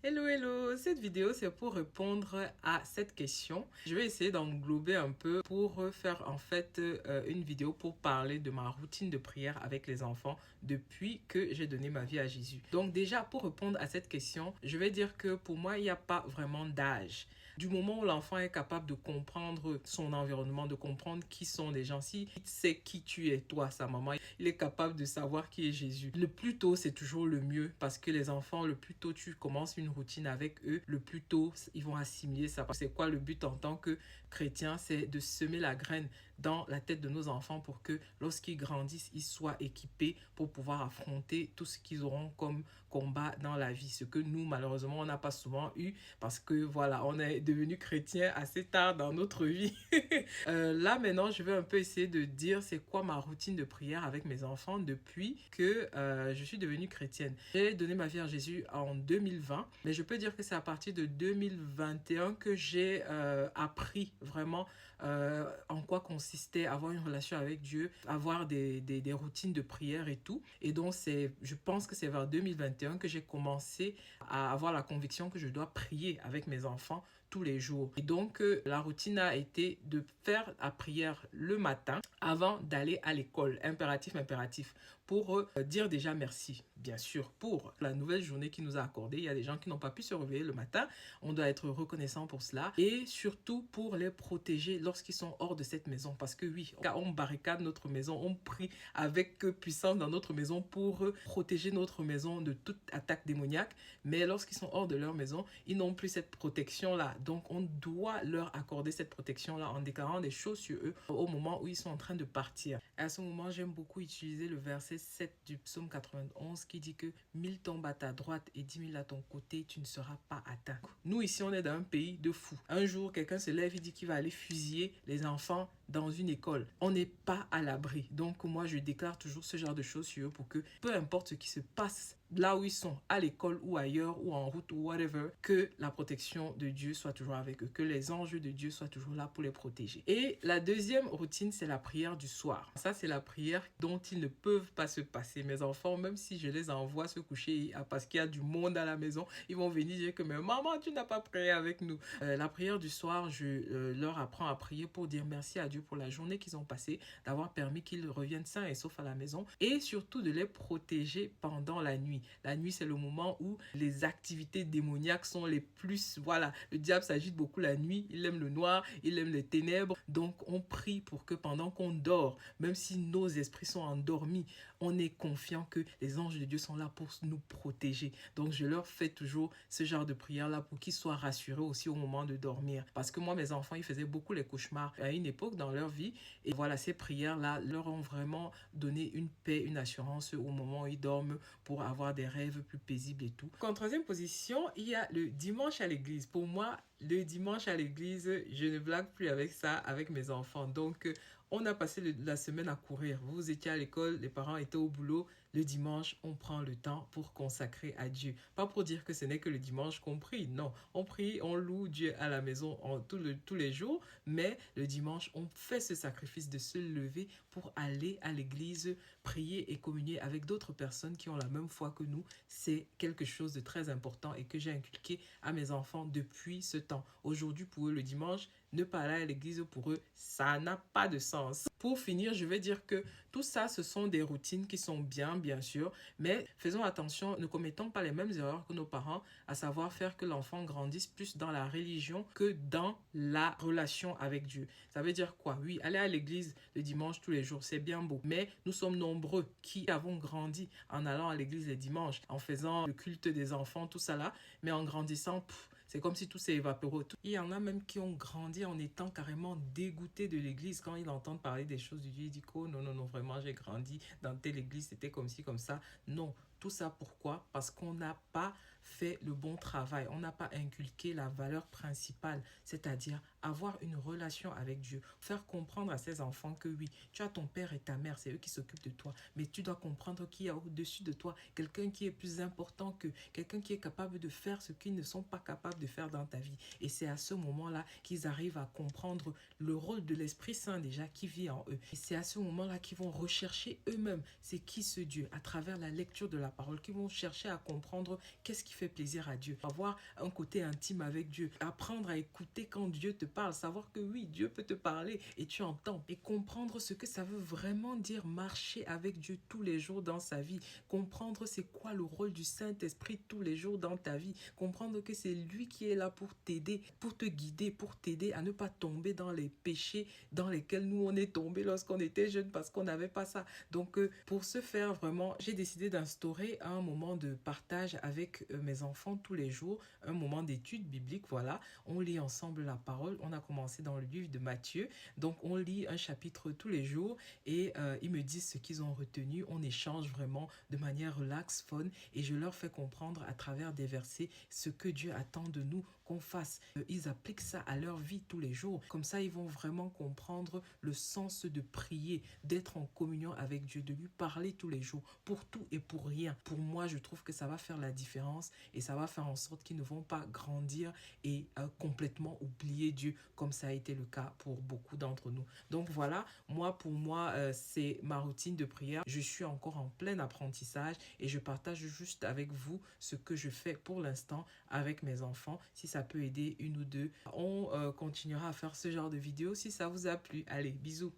Hello, hello! Cette vidéo, c'est pour répondre à cette question. Je vais essayer d'englober un peu pour faire en fait une vidéo pour parler de ma routine de prière avec les enfants depuis que j'ai donné ma vie à Jésus. Donc déjà, pour répondre à cette question, je vais dire que pour moi, il n'y a pas vraiment d'âge. Du moment où l'enfant est capable de comprendre son environnement, de comprendre qui sont les gens, si il sait qui tu es, toi, sa maman, il est capable de savoir qui est Jésus. Le plus tôt, c'est toujours le mieux parce que les enfants, le plus tôt tu commences une routine avec eux, le plus tôt ils vont assimiler ça. C'est quoi le but en tant que chrétien? C'est de semer la graine dans la tête de nos enfants pour que lorsqu'ils grandissent, ils soient équipés pour pouvoir affronter tout ce qu'ils auront comme combat dans la vie. Ce que nous, malheureusement, on n'a pas souvent eu parce que voilà, on est devenu chrétien assez tard dans notre vie. Là, maintenant, je vais un peu essayer de dire c'est quoi ma routine de prière avec mes enfants depuis que je suis devenue chrétienne. J'ai donné ma vie à Jésus en 2020, mais je peux dire que c'est à partir de 2021 que j'ai appris vraiment en quoi consistait avoir une relation avec Dieu, avoir des routines de prière et tout. Et donc, je pense que c'est vers 2021 que j'ai commencé à avoir la conviction que je dois prier avec mes enfants tous les jours. Et donc, la routine a été de faire la prière le matin avant d'aller à l'école. Impératif, impératif. Pour dire déjà merci, bien sûr, pour la nouvelle journée qu'il nous a accordée. Il y a des gens qui n'ont pas pu se réveiller le matin. On doit être reconnaissant pour cela. Et surtout pour les protéger lorsqu'ils sont hors de cette maison. Parce que oui, on barricade notre maison, on prie avec puissance dans notre maison pour protéger notre maison de toute attaque démoniaque. Mais lorsqu'ils sont hors de leur maison, ils n'ont plus cette protection-là. Donc, on doit leur accorder cette protection-là en déclarant des choses sur eux au moment où ils sont en train de partir. Et à ce moment, j'aime beaucoup utiliser le verset 7 du psaume 91 qui dit que 1000 tombent à ta droite et 10 000 à ton côté, tu ne seras pas atteint. Nous, ici, on est dans un pays de fous. Un jour, quelqu'un se lève, il dit qu'il va aller fusiller les enfants dans une école. On n'est pas à l'abri. Donc, moi, je déclare toujours ce genre de choses sur eux pour que, peu importe ce qui se passe là où ils sont, à l'école ou ailleurs ou en route ou whatever, que la protection de Dieu soit toujours avec eux, que les anges de Dieu soient toujours là pour les protéger. Et la deuxième routine, c'est la prière du soir. Ça, c'est la prière dont ils ne peuvent pas se passer. Mes enfants, même si je les envoie se coucher parce qu'il y a du monde à la maison, ils vont venir dire que mais maman, tu n'as pas prié avec nous. La prière du soir, je leur apprends à prier pour dire merci à Dieu pour la journée qu'ils ont passée, d'avoir permis qu'ils reviennent sains et saufs à la maison et surtout de les protéger pendant la nuit. La nuit, c'est le moment où les activités démoniaques sont les plus... Voilà, le diable s'agite beaucoup la nuit, il aime le noir, il aime les ténèbres. Donc, on prie pour que pendant qu'on dort, même si nos esprits sont endormis, on est confiant que les anges de Dieu sont là pour nous protéger. Donc, je leur fais toujours ce genre de prière-là pour qu'ils soient rassurés aussi au moment de dormir. Parce que moi, mes enfants, ils faisaient beaucoup les cauchemars à une époque dans leur vie. Et voilà, ces prières-là leur ont vraiment donné une paix, une assurance au moment où ils dorment pour avoir des rêves plus paisibles et tout. En troisième position, il y a le dimanche à l'église. Pour moi, le dimanche à l'église, je ne blague plus avec ça, avec mes enfants. Donc, on a passé la semaine à courir. Vous étiez à l'école, les parents étaient au boulot. Le dimanche, on prend le temps pour consacrer à Dieu. Pas pour dire que ce n'est que le dimanche qu'on prie. Non, on prie, on loue Dieu à la maison tous les jours. Mais le dimanche, on fait ce sacrifice de se lever pour aller à l'église, prier et communier avec d'autres personnes qui ont la même foi que nous. C'est quelque chose de très important et que j'ai inculqué à mes enfants depuis ce temps. Aujourd'hui, pour eux, le dimanche, ne pas aller à l'église pour eux, ça n'a pas de sens. Pour finir, je vais dire que tout ça, ce sont des routines qui sont bien sûr, mais faisons attention, ne commettons pas les mêmes erreurs que nos parents, à savoir faire que l'enfant grandisse plus dans la religion que dans la relation avec Dieu. Ça veut dire quoi? Oui, aller à l'église le dimanche tous les jours, c'est bien beau, mais nous sommes nombreux qui avons grandi en allant à l'église les dimanches, en faisant le culte des enfants, tout ça là, mais en grandissant, c'est comme si tout s'est évaporé. Il y en a même qui ont grandi en étant carrément dégoûtés de l'église. Quand ils entendent parler des choses de Dieu, ils disent oh non, non, non, vraiment, j'ai grandi dans telle église, c'était comme ci, comme ça. Non, tout ça pourquoi? Parce qu'on n'a pas fait le bon travail. On n'a pas inculqué la valeur principale, c'est-à-dire avoir une relation avec Dieu. Faire comprendre à ses enfants que oui, tu as ton père et ta mère, c'est eux qui s'occupent de toi. Mais tu dois comprendre qu'il y a au-dessus de toi quelqu'un qui est plus important qu'eux, quelqu'un qui est capable de faire ce qu'ils ne sont pas capables de faire dans ta vie. Et c'est à ce moment-là qu'ils arrivent à comprendre le rôle de l'Esprit Saint déjà qui vit en eux. Et c'est à ce moment-là qu'ils vont rechercher eux-mêmes c'est qui ce Dieu à travers la lecture de la la parole, qui vont chercher à comprendre qu'est-ce qui fait plaisir à Dieu, avoir un côté intime avec Dieu, apprendre à écouter quand Dieu te parle, savoir que oui, Dieu peut te parler et tu entends, et comprendre ce que ça veut vraiment dire marcher avec Dieu tous les jours dans sa vie, comprendre c'est quoi le rôle du Saint-Esprit tous les jours dans ta vie, comprendre que c'est lui qui est là pour t'aider, pour te guider, pour t'aider à ne pas tomber dans les péchés dans lesquels nous on est tombé lorsqu'on était jeune parce qu'on n'avait pas ça. Donc pour ce faire vraiment, j'ai décidé d'instaurer un moment de partage avec mes enfants tous les jours, un moment d'étude biblique, voilà. On lit ensemble la parole, on a commencé dans le livre de Matthieu, donc on lit un chapitre tous les jours et ils me disent ce qu'ils ont retenu, on échange vraiment de manière relax, fun, et je leur fais comprendre à travers des versets ce que Dieu attend de nous qu'on fasse. Ils appliquent ça à leur vie tous les jours, comme ça ils vont vraiment comprendre le sens de prier, d'être en communion avec Dieu, de lui parler tous les jours, pour tout et pour rien. Pour moi, je trouve que ça va faire la différence et ça va faire en sorte qu'ils ne vont pas grandir et complètement oublier Dieu, comme ça a été le cas pour beaucoup d'entre nous. Donc voilà, pour moi, c'est ma routine de prière. Je suis encore en plein apprentissage et je partage juste avec vous ce que je fais pour l'instant avec mes enfants. Si ça peut aider une ou deux, on continuera à faire ce genre de vidéos si ça vous a plu. Allez, bisous.